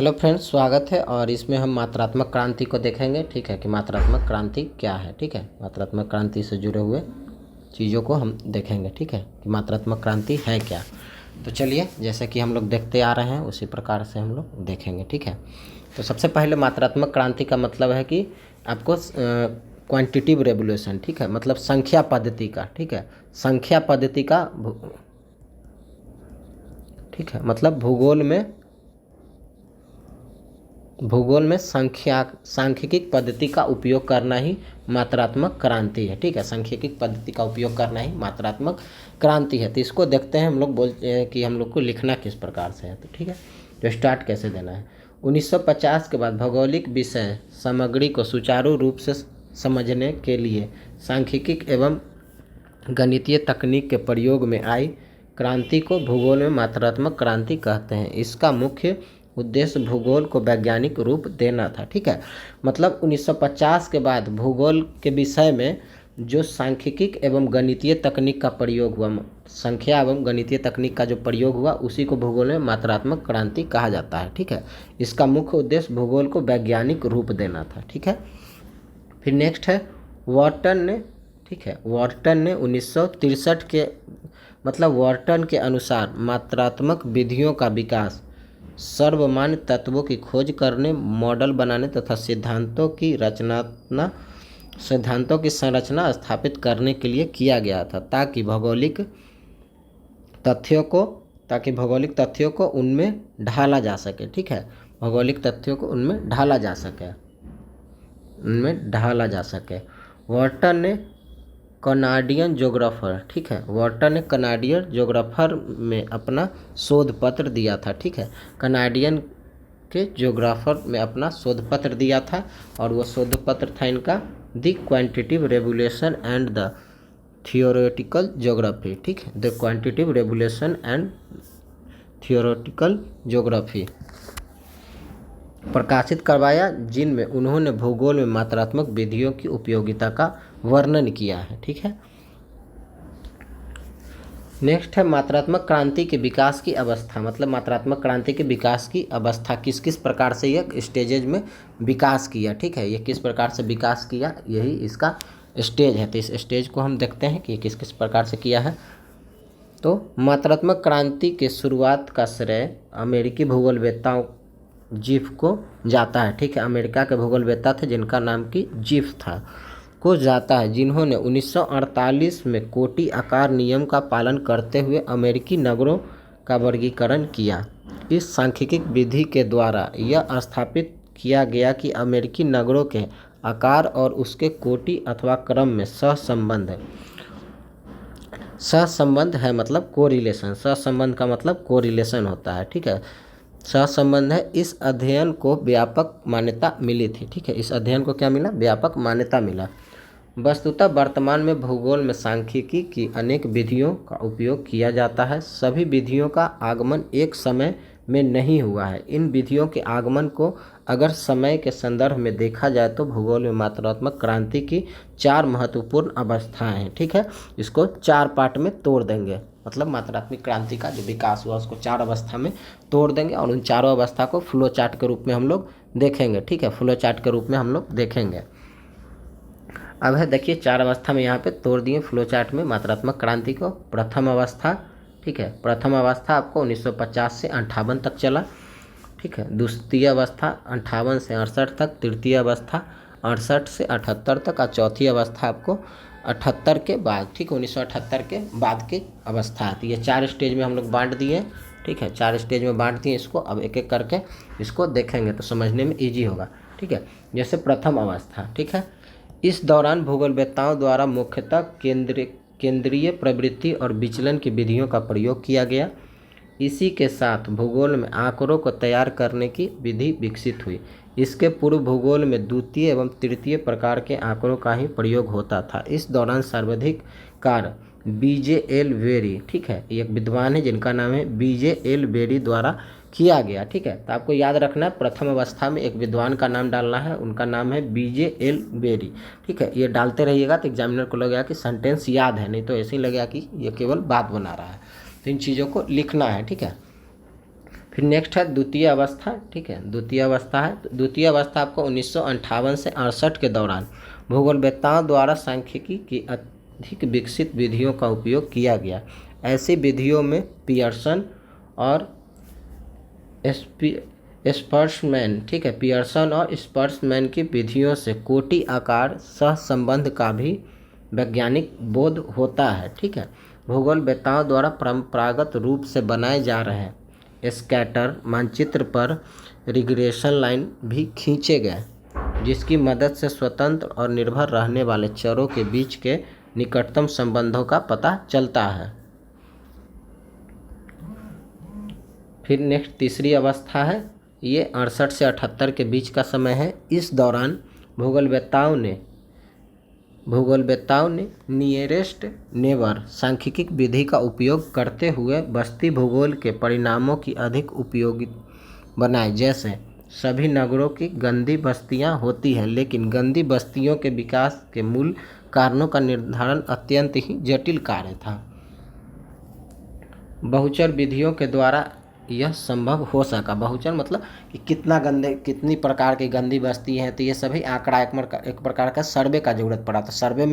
Hello friends, स्वागत है। और इसमें हम मात्रात्मक क्रांति को देखेंगे। ठीक है कि मात्रात्मक क्रांति क्या है। ठीक है, मात्रात्मक क्रांति से जुड़े हुए चीज़ों को हम देखेंगे। ठीक है कि मात्रात्मक क्रांति है क्या। तो चलिए, जैसे कि हम लोग देखते आ रहे हैं उसी प्रकार से हम लोग देखेंगे। ठीक है, तो सबसे पहले मात्रात्मक क्रांति का मतलब है कि आपको क्वांटिटिव रेवोल्यूशन, ठीक है, मतलब संख्या पद्धति का। ठीक है, संख्या पद्धति का ठीक है, मतलब भूगोल में सांख्यिकी पद्धति का उपयोग करना ही मात्रात्मक क्रांति है। ठीक है, सांख्यिकी पद्धति का उपयोग करना ही मात्रात्मक क्रांति है। तो इसको देखते हैं, हम लोग बोलते हैं कि हम लोग को लिखना किस प्रकार से है। तो ठीक है, तो स्टार्ट कैसे देना है। 1950 के बाद भौगोलिक विषय सामग्री को सुचारू रूप से समझने के लिए सांख्यिकी एवं गणितीय तकनीक के प्रयोग में आई क्रांति को भूगोल में मात्रात्मक क्रांति कहते हैं। इसका मुख्य उद्देश्य भूगोल को वैज्ञानिक रूप देना था। ठीक है, मतलब 1950 के बाद भूगोल के विषय में जो सांख्यिकी एवं गणितीय तकनीक का प्रयोग हुआ, संख्या एवं गणितीय तकनीक का जो प्रयोग हुआ, उसी को भूगोल में मात्रात्मक क्रांति कहा जाता है। ठीक है, इसका मुख्य उद्देश्य भूगोल को वैज्ञानिक रूप देना था। ठीक है, फिर नेक्स्ट है वॉर्टन ने। ठीक है, वॉर्टन ने 1963 के वॉर्टन के अनुसार मात्रात्मक विधियों का विकास सर्वमान्य तत्वों की खोज करने, मॉडल बनाने तथा सिद्धांतों की संरचना स्थापित करने के लिए किया गया था, ताकि भौगोलिक तथ्यों को उनमें ढाला जा सके। ठीक है, भौगोलिक तथ्यों को उनमें ढाला जा सके। वॉर्टन ने कनाडियन ज्योग्राफर, ठीक है, वॉर्टन ने कनाडियन ज्योग्राफर में अपना शोध पत्र दिया था। ठीक है, कनाडियन के ज्योग्राफर में अपना शोध पत्र दिया था, और वो शोध पत्र था इनका the quantitative revolution and the theoretical geography. ठीक है, the quantitative revolution and theoretical geography प्रकाशित करवाया, जिनमें उन्होंने भूगोल में मात्रात्मक विधियों की उपयोगिता का वर्णन किया है। ठीक है, नेक्स्ट है मात्रात्मक क्रांति के विकास की अवस्था। मतलब मात्रात्मक क्रांति के विकास की अवस्था किस किस प्रकार से यह स्टेजेज में विकास किया। ठीक है, ये किस प्रकार से विकास किया, यही इसका स्टेज है। तो इस स्टेज को हम देखते हैं कि किस किस प्रकार से किया है। तो मात्रात्मक क्रांति के शुरुआत का श्रेय अमेरिकी भूगोलवेत्ताओं जीफ को जाता है। ठीक है, अमेरिका के भूगोलवेत्ता थे जिनका नाम की जीफ था, को जाता है, जिन्होंने 1948 में कोटि आकार नियम का पालन करते हुए अमेरिकी नगरों का वर्गीकरण किया। इस सांख्यिकी विधि के द्वारा यह स्थापित किया गया कि अमेरिकी नगरों के आकार और उसके कोटि अथवा क्रम में सहसंबंध है, मतलब कोरिलेशन। सहसंबंध का मतलब कोरिलेशन होता है। ठीक है, सहसंबंध है। इस अध्ययन को व्यापक मान्यता मिली थी। ठीक है, इस अध्ययन को क्या मिला, व्यापक मान्यता मिला। वस्तुतः वर्तमान में भूगोल में सांख्यिकी की अनेक विधियों का उपयोग किया जाता है। सभी विधियों का आगमन एक समय में नहीं हुआ है। इन विधियों के आगमन को अगर समय के संदर्भ में देखा जाए तो भूगोल में मात्रात्मक क्रांति की 4 महत्वपूर्ण अवस्थाएं हैं। ठीक है, इसको 4 पार्ट में तोड़ देंगे। मतलब मात्रात्मक क्रांति का जो विकास हुआ उसको 4 अवस्था में तोड़ देंगे, और उन चारों अवस्था को फ्लो चार्ट के रूप में हम लोग देखेंगे। ठीक है, फ्लो चार्ट के रूप में हम लोग देखेंगे। अब है, देखिए 4 अवस्था में यहाँ पे तोड़ दिए फ्लो चार्ट में मात्रात्मक क्रांति को। प्रथम अवस्था, ठीक है, प्रथम अवस्था आपको 1950 से 58 तक चला। ठीक है, द्वितीय अवस्था 58 से 68 तक, तृतीय अवस्था 68 से 78 तक, और चौथी अवस्था आपको 78 के बाद, ठीक, 1978 के बाद की अवस्था आती है। 4 स्टेज में हम लोग बांट दिए। ठीक है, 4 स्टेज में बांट दिए इसको। अब एक एक करके इसको देखेंगे तो समझने में ईजी होगा। ठीक है, जैसे प्रथम अवस्था, ठीक है, इस दौरान भूगोलवेत्ताओं द्वारा मुख्यतः केंद्रीय प्रवृत्ति और विचलन की विधियों का प्रयोग किया गया। इसी के साथ भूगोल में आंकड़ों को तैयार करने की विधि विकसित हुई। इसके पूर्व भूगोल में द्वितीय एवं तृतीय प्रकार के आंकड़ों का ही प्रयोग होता था। इस दौरान सर्वाधिक कार्य BJ L वेरी, ठीक है, एक विद्वान है जिनका नाम है BJ L वेरी द्वारा किया गया। ठीक है, तो आपको याद रखना है, प्रथम अवस्था में एक विद्वान का नाम डालना है, उनका नाम है BJ L वेरी। ठीक है, ये डालते रहिएगा तो एग्जामिनर को लगेगा कि सेंटेंस याद है, नहीं तो ऐसे ही लगेगा कि ये केवल बात बना रहा है। तो इन चीज़ों को लिखना है। ठीक है, फिर नेक्स्ट है द्वितीय अवस्था, ठीक है। द्वितीय अवस्था है, तो द्वितीय अवस्था आपको 1958 से 68 के दौरान भूगोलवेत्ताओं द्वारा सांख्यिकी की अधिक विकसित विधियों का उपयोग किया गया। ऐसी विधियों में पियर्सन और स्पर्शमैन, ठीक है, पियर्सन और स्पर्शमैन की विधियों से कोटि आकार सहसंबंध का भी वैज्ञानिक बोध होता है, ठीक है। भूगोलवेत्ताओं द्वारा परंपरागत रूप से बनाए जा रहे स्कैटर मानचित्र पर रिग्रेशन लाइन भी खींचे गए, जिसकी मदद से स्वतंत्र और निर्भर रहने वाले चरों के बीच के निकटतम संबंधों का पता चलता है। फिर नेक्स्ट तीसरी अवस्था है, ये 68 से 78 के बीच का समय है। इस दौरान भूगोलवेत्ताओं ने नियरेस्ट नेबर सांख्यिकी विधि का उपयोग करते हुए बस्ती भूगोल के परिणामों की अधिक उपयोगी बनाए। जैसे सभी नगरों की गंदी बस्तियां होती हैं, लेकिन गंदी बस्तियों के विकास के मूल कारणों का निर्धारण अत्यंत ही जटिल कार्य था। बहुचर विधियों के द्वारा यह संभव हो सका। बहुचर मतलब कि कितनी प्रकार की गंदी बस्ती हैं, तो ये सभी आंकड़ा एक प्रकार का सर्वे का जरूरत पड़ा था। सर्वे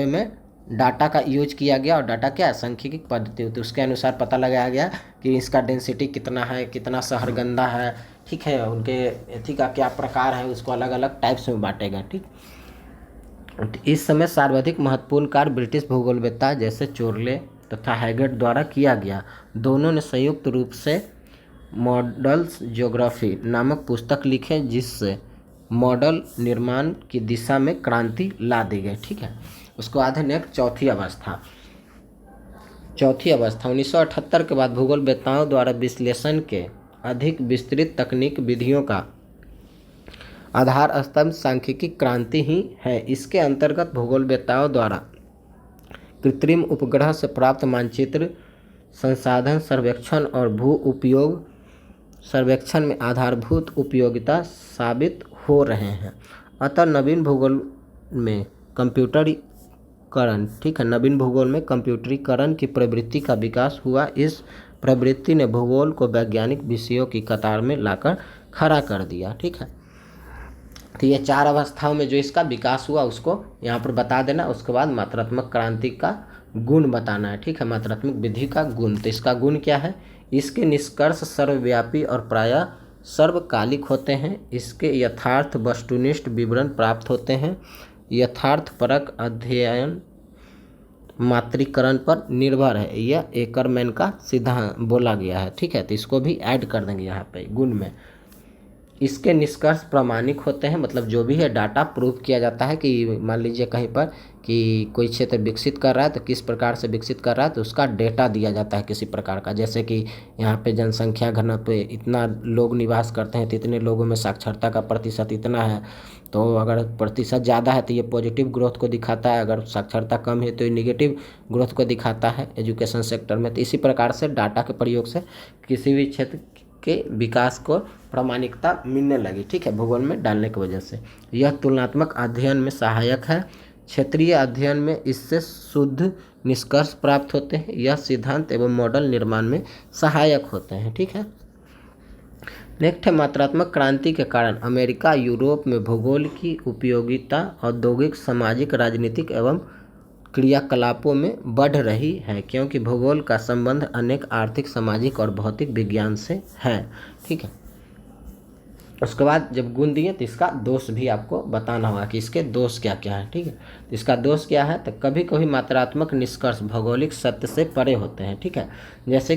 में डाटा का यूज किया गया, और डाटा क्या, सांख्यिकी पद्धति होती है, उसके अनुसार पता लगाया गया कि इसका डेंसिटी कितना है, कितना शहर गंदा है, ठीक है, उनके एथी का क्या प्रकार है, उसको अलग अलग टाइप्स में बांटेगा, ठीक। इस समय सर्वाधिक महत्वपूर्ण कार्य ब्रिटिश भूगोलवेत्ता जैसे चोरले तथा हैगेट द्वारा किया गया। दोनों ने संयुक्त रूप से मॉडल्स ज्योग्राफी नामक पुस्तक लिखे, जिससे मॉडल निर्माण की दिशा में क्रांति ला दी गई, ठीक है। उसको बाद है नेक्स्ट चौथी अवस्था 1978 के बाद भूगोलवेत्ताओं द्वारा विश्लेषण के अधिक विस्तृत तकनीक विधियों का आधार स्तंभ सांख्यिकी क्रांति ही है। इसके अंतर्गत भूगोलवेत्ताओं द्वारा कृत्रिम उपग्रह से प्राप्त मानचित्र, संसाधन सर्वेक्षण और भू उपयोग सर्वेक्षण में आधारभूत उपयोगिता साबित हो रहे हैं। अतः नवीन भूगोल में कंप्यूटरीकरण, ठीक है, नवीन भूगोल में कंप्यूटरीकरण की प्रवृत्ति का विकास हुआ। इस प्रवृत्ति ने भूगोल को वैज्ञानिक विषयों की कतार में लाकर खड़ा कर दिया, ठीक है। तो ये 4 अवस्थाओं में जो इसका विकास हुआ उसको यहाँ पर बता देना। उसके बाद मात्रात्मक क्रांति का गुण बताना है, ठीक है, मात्रात्मक विधि का गुण। तो इसका गुण क्या है, इसके निष्कर्ष सर्वव्यापी और प्रायः सर्वकालिक होते हैं। इसके यथार्थ वस्तुनिष्ठ विवरण प्राप्त होते हैं। यथार्थपरक अध्ययन मात्रीकरण पर निर्भर है, यह एकरमैन का सिद्धांत बोला गया है, ठीक है। तो इसको भी ऐड कर देंगे यहाँ पे गुण में। इसके निष्कर्ष प्रामाणिक होते हैं, मतलब जो भी है डाटा प्रूव किया जाता है कि मान लीजिए कहीं पर कि कोई क्षेत्र विकसित कर रहा है तो किस प्रकार से विकसित कर रहा है, तो उसका डेटा दिया जाता है किसी प्रकार का। जैसे कि यहाँ पे जनसंख्या घनत्व पे इतना लोग निवास करते हैं तो इतने लोगों में साक्षरता का प्रतिशत इतना है, तो अगर प्रतिशत ज़्यादा है तो ये पॉजिटिव ग्रोथ को दिखाता है, अगर साक्षरता कम है तो ये निगेटिव ग्रोथ को दिखाता है एजुकेशन सेक्टर में। तो इसी प्रकार से डाटा के प्रयोग से किसी भी क्षेत्र के विकास को प्रामाणिकता मिलने लगी, ठीक है, भूगोल में डालने की वजह से। यह तुलनात्मक अध्ययन में सहायक है। क्षेत्रीय अध्ययन में इससे शुद्ध निष्कर्ष प्राप्त होते हैं। यह सिद्धांत एवं मॉडल निर्माण में सहायक होते हैं, ठीक है। नेक्स्ट है मात्रात्मक क्रांति के कारण अमेरिका यूरोप में भूगोल की उपयोगिता औद्योगिक, सामाजिक, राजनीतिक एवं क्रियाकलापों में बढ़ रही है, क्योंकि भूगोल का संबंध अनेक आर्थिक, सामाजिक और भौतिक विज्ञान से है, ठीक है। उसके बाद जब गुण दिए तो इसका दोष भी आपको बताना होगा कि इसके दोष क्या क्या है, ठीक है। तो इसका दोष क्या है, तो कभी कभी मात्रात्मक निष्कर्ष भौगोलिक सत्य से परे होते हैं, ठीक है। जैसे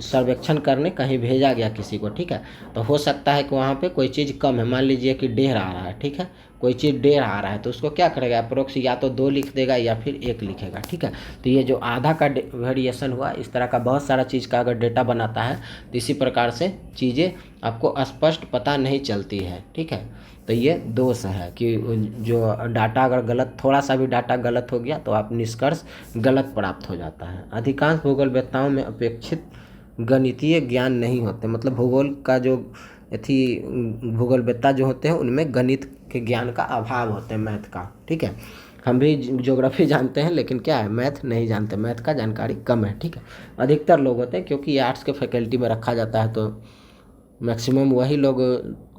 सर्वेक्षण करने कहीं भेजा गया किसी को, ठीक है, तो हो सकता है कि वहाँ पे कोई चीज़ कम है, मान लीजिए कि 1.5 आ रहा है, ठीक है, कोई चीज़ 1.5 आ रहा है तो उसको क्या करेगा, अप्रोक्स या तो 2 लिख देगा या फिर 1 लिखेगा, ठीक है। तो ये जो आधा का वेरिएशन हुआ, इस तरह का बहुत सारा चीज़ का अगर डेटा बनाता है तो इसी प्रकार से चीज़ें आपको स्पष्ट पता नहीं चलती है, ठीक है। तो ये दोष है कि जो डाटा अगर गलत, थोड़ा सा भी डाटा गलत हो गया तो आप निष्कर्ष गलत प्राप्त हो जाता है। अधिकांश भूगोलवेत्ताओं में अपेक्षित गणितीय ज्ञान नहीं होते, मतलब भूगोल का जो भूगोलवेत्ता जो होते हैं उनमें गणित के ज्ञान का अभाव होते हैं, मैथ का, ठीक है। हम भी ज्योग्राफी जानते हैं, लेकिन क्या है, मैथ नहीं जानते, मैथ का जानकारी कम है, ठीक है। अधिकतर लोग होते हैं, क्योंकि आर्ट्स के फैकल्टी में रखा जाता है, तो मैक्सिमम वही लोग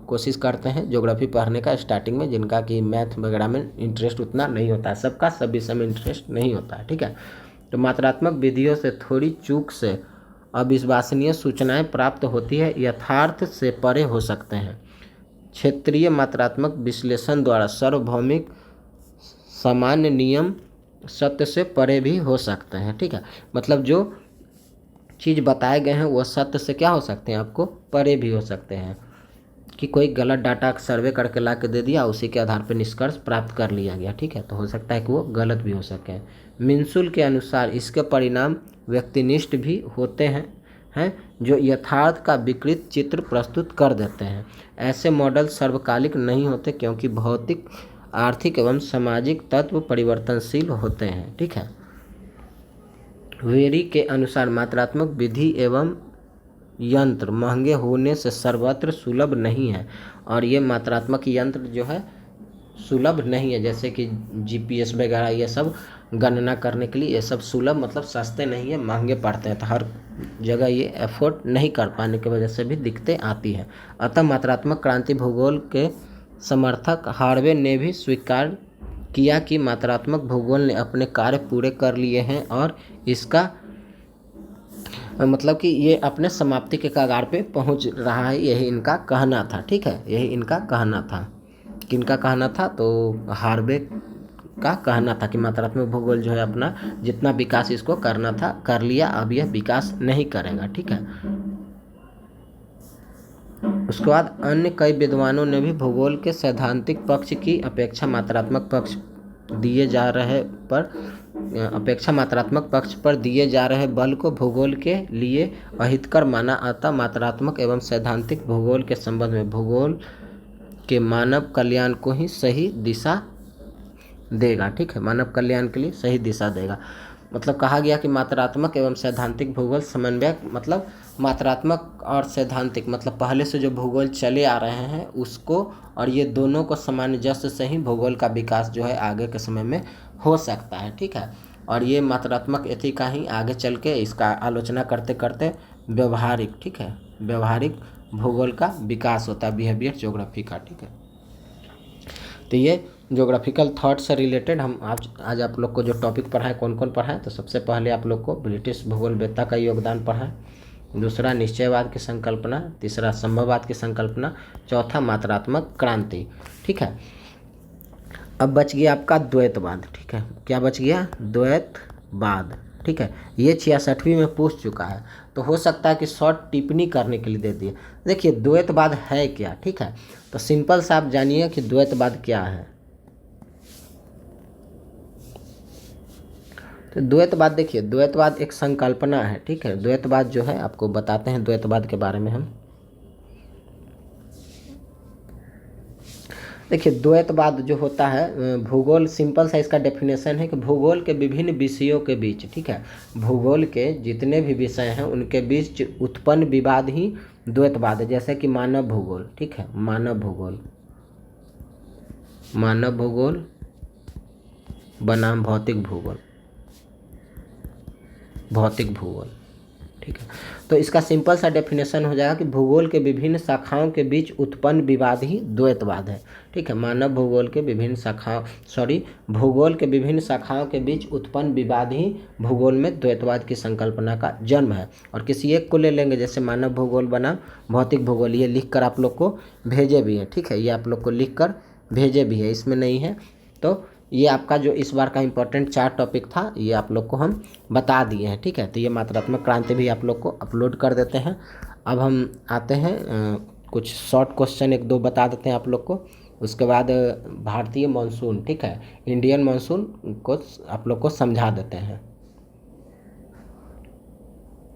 कोशिश करते हैं ज्योग्राफी पढ़ने का स्टार्टिंग में, जिनका कि मैथ वगैरह में इंटरेस्ट उतना नहीं होता है। सबका सब विषय में इंटरेस्ट नहीं होता है, ठीक है। तो मात्रात्मक विधियों से थोड़ी चूक से अविश्वसनीय सूचनाएं प्राप्त होती है, यथार्थ से परे हो सकते हैं। क्षेत्रीय मात्रात्मक विश्लेषण द्वारा सार्वभौमिक सामान्य नियम सत्य से परे भी हो सकते हैं, ठीक है। मतलब जो चीज़ बताए गए हैं वो सत्य से क्या हो सकते हैं, आपको परे भी हो सकते हैं, कि कोई गलत डाटा सर्वे करके ला के दे दिया, उसी के आधार पर निष्कर्ष प्राप्त कर लिया गया, ठीक है। तो हो सकता है कि वो गलत भी हो सके। मिन्सुल के अनुसार इसके परिणाम व्यक्तिनिष्ठ भी होते हैं जो यथार्थ का विकृत चित्र प्रस्तुत कर देते हैं। ऐसे मॉडल सर्वकालिक नहीं होते, क्योंकि भौतिक, आर्थिक एवं सामाजिक तत्व परिवर्तनशील होते हैं, ठीक है। वेरी के अनुसार मात्रात्मक विधि एवं यंत्र महंगे होने से सर्वत्र सुलभ नहीं है, और ये मात्रात्मक यंत्र जो है सुलभ नहीं है, जैसे कि जीपीएस वगैरह ये सब गणना करने के लिए, ये सब सुलभ मतलब सस्ते नहीं है, महंगे पड़ते हैं। तो हर जगह ये एफोर्ड नहीं कर पाने की वजह से भी दिक्कतें आती है। अतः मात्रात्मक क्रांति भूगोल के समर्थक हार्वे ने भी स्वीकार किया कि मात्रात्मक भूगोल ने अपने कार्य पूरे कर लिए हैं, और इसका मतलब कि ये अपने समाप्ति के कगार पे पहुंच रहा है, यही इनका कहना था, ठीक है। यही इनका कहना था। किनका कहना था, तो हार्वे का कहना था कि मात्रात्मक भूगोल जो है अपना जितना विकास इसको करना था कर लिया, अब यह विकास नहीं करेगा, ठीक है। उसके बाद अन्य कई विद्वानों ने भी भूगोल के सैद्धांतिक पक्ष की अपेक्षा मात्रात्मक पक्ष पर दिए जा रहे बल को भूगोल के लिए अहितकर माना। अतः मात्रात्मक एवं सैद्धांतिक भूगोल के संबंध में भूगोल के मानव कल्याण को ही सही दिशा देगा, ठीक है। मानव कल्याण के लिए सही दिशा देगा। मतलब कहा गया कि मात्रात्मक एवं सैद्धांतिक भूगोल समन्वय, मतलब मात्रात्मक और सैद्धांतिक, मतलब पहले से जो भूगोल चले आ रहे हैं उसको, और ये दोनों को सामंजस्य से ही भूगोल का विकास जो है आगे के समय में हो सकता है, ठीक है। और ये मात्रात्मक एथी का ही आगे चल के इसका आलोचना करते करते व्यवहारिक, ठीक है, व्यवहारिक भूगोल का विकास होता है, बिहेवियर ज्योग्राफी का, ठीक है। तो ये ज्योग्राफिकल थॉट से रिलेटेड हम आज आप लोग को जो टॉपिक पढ़ाएं, कौन कौन पढ़ाएं, तो सबसे पहले आप लोग को ब्रिटिश भूगोलवेत्ता का योगदान पढ़ाएं, दूसरा निश्चयवाद की संकल्पना, तीसरा संभववाद की संकल्पना, चौथा मात्रात्मक क्रांति, ठीक है। अब बच गया आपका द्वैतवाद, ठीक है। क्या बच गया, द्वैतवाद, ठीक है। ये 66वीं में पूछ चुका है, तो हो सकता है कि शॉर्ट टिप्पणी करने के लिए दे दिए। देखिए द्वैतवाद है क्या, ठीक है। तो सिंपल सा आप जानिए कि द्वैतवाद क्या है। तो द्वैतवाद, देखिए द्वैतवाद एक संकल्पना है, ठीक है। द्वैतवाद जो है आपको बताते हैं द्वैतवाद के बारे में हम। देखिए द्वैतवाद जो होता है, भूगोल, सिंपल सा इसका डेफिनेशन है कि भूगोल के विभिन्न विषयों के बीच, ठीक है, भूगोल के जितने भी विषय हैं उनके बीच उत्पन्न विवाद ही द्वैतवाद है। जैसे कि मानव भूगोल, ठीक है, मानव भूगोल बनाम भौतिक भूगोल, ठीक है। तो इसका सिंपल सा डेफिनेशन हो जाएगा कि भूगोल के विभिन्न शाखाओं के बीच उत्पन्न विवाद ही द्वैतवाद है, ठीक है। भूगोल के विभिन्न शाखाओं के बीच उत्पन्न विवाद ही भूगोल में द्वैतवाद की संकल्पना का जन्म है। और किसी एक को ले लेंगे, जैसे मानव भूगोल बनाम भौतिक भूगोल, ये लिख कर आप लोग को भेजे भी हैं, ठीक है, ये आप लोग को लिख कर भेजे भी है, इसमें नहीं है। तो ये आपका जो इस बार का इम्पोर्टेंट 4 टॉपिक था, ये आप लोग को हम बता दिए हैं, ठीक है। तो ये मात्रात्मक क्रांति भी आप लोग को अपलोड कर देते हैं। अब हम आते हैं कुछ शॉर्ट क्वेश्चन 1-2 बता देते हैं आप लोग को। उसके बाद भारतीय मानसून, ठीक है, इंडियन मानसून को आप लोग को समझा देते हैं।